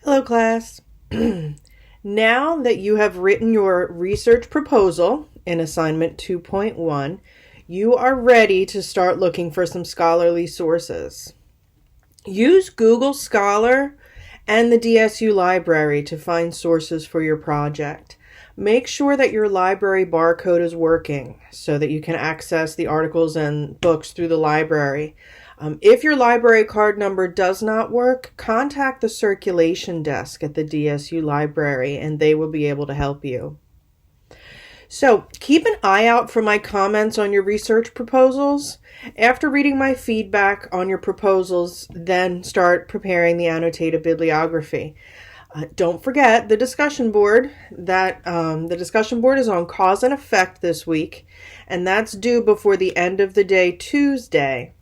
Hello, class. Now that you have written your research proposal in assignment 2.1, you are ready to start looking for some scholarly sources. Use Google Scholar and the DSU library to find sources for your project. Make sure that your library barcode is working so that you can access the articles and books through the library. If your library card number does not work, contact the circulation desk at the DSU library and they will be able to help you. So keep an eye out for my comments on your research proposals. After reading my feedback on your proposals, then start preparing the annotated bibliography. Don't forget the discussion board. The discussion board is on cause and effect this week, and that's due before the end of the day Tuesday.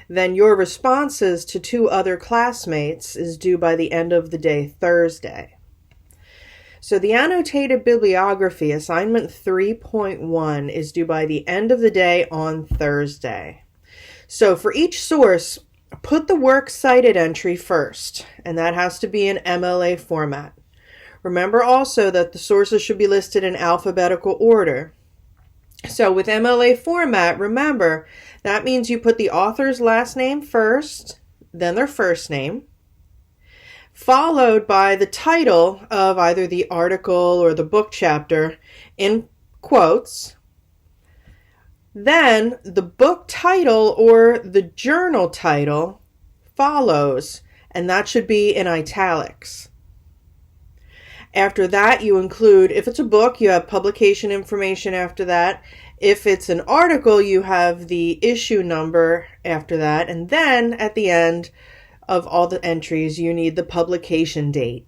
Then your responses to 2 other classmates is due by the end of the day Thursday. So the annotated bibliography, assignment 3.1, is due by the end of the day on Thursday. So for each source, put the works cited entry first, and that has to be in MLA format. Remember also that the sources should be listed in alphabetical order. So with MLA format, remember, that means you put the author's last name first, then their first name, followed by the title of either the article or the book chapter in quotes, then the book title or the journal title follows, and that should be in italics. After that, you include, if it's a book, you have publication information after that. If it's an article, you have the issue number after that. And then at the end of all the entries, you need the publication date.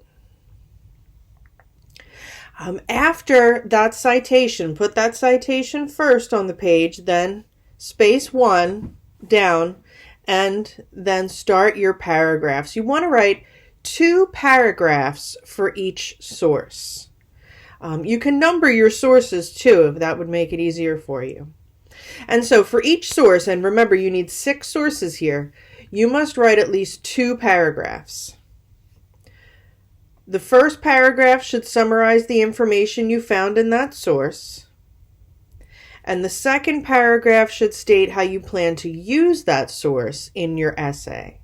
After that citation, put that citation first on the page, then space 1 down, and then start your paragraphs. You want to write 2 paragraphs for each source. You can number your sources too, if that would make it easier for you. And so for each source, and remember you need 6 sources here, you must write at least 2 paragraphs. The first paragraph should summarize the information you found in that source. And the second paragraph should state how you plan to use that source in your essay.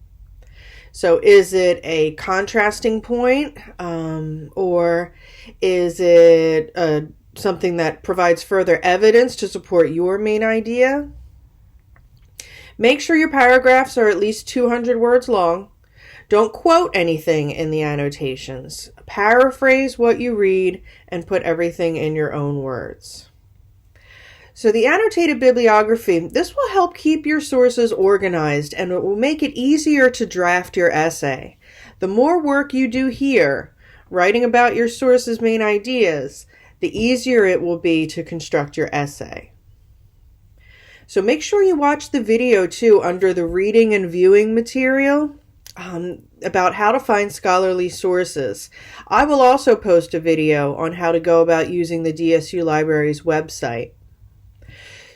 So is it a contrasting point, or is it something that provides further evidence to support your main idea? Make sure your paragraphs are at least 200 words long. Don't quote anything in the annotations. Paraphrase what you read and put everything in your own words. So the annotated bibliography, this will help keep your sources organized and it will make it easier to draft your essay. The more work you do here, writing about your source's main ideas, the easier it will be to construct your essay. So make sure you watch the video too under the reading and viewing material about how to find scholarly sources. I will also post a video on how to go about using the DSU Library's website.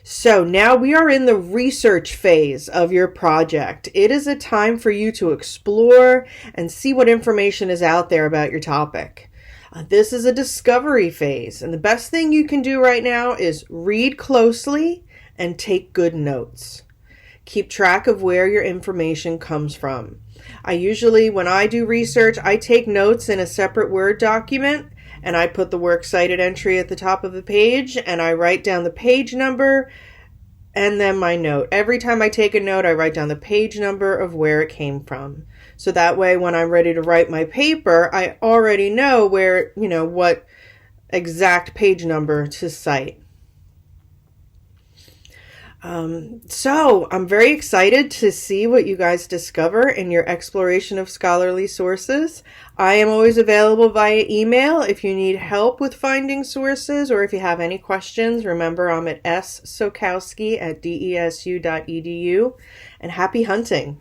So now we are in the research phase of your project. It is a time for you to explore and see what information is out there about your topic. This is a discovery phase, and the best thing you can do right now is read closely and take good notes. Keep track of where your information comes from. I usually, when I do research, I take notes in a separate Word document, and I put the works cited entry at the top of the page, and I write down the page number and then my note. Every time I take a note, I write down the page number of where it came from. So that way, when I'm ready to write my paper, I already know where, what exact page number to cite. So I'm very excited to see what you guys discover in your exploration of scholarly sources. I am always available via email if you need help with finding sources or if you have any questions. Remember, I'm at ssokowski@desu.edu, and happy hunting.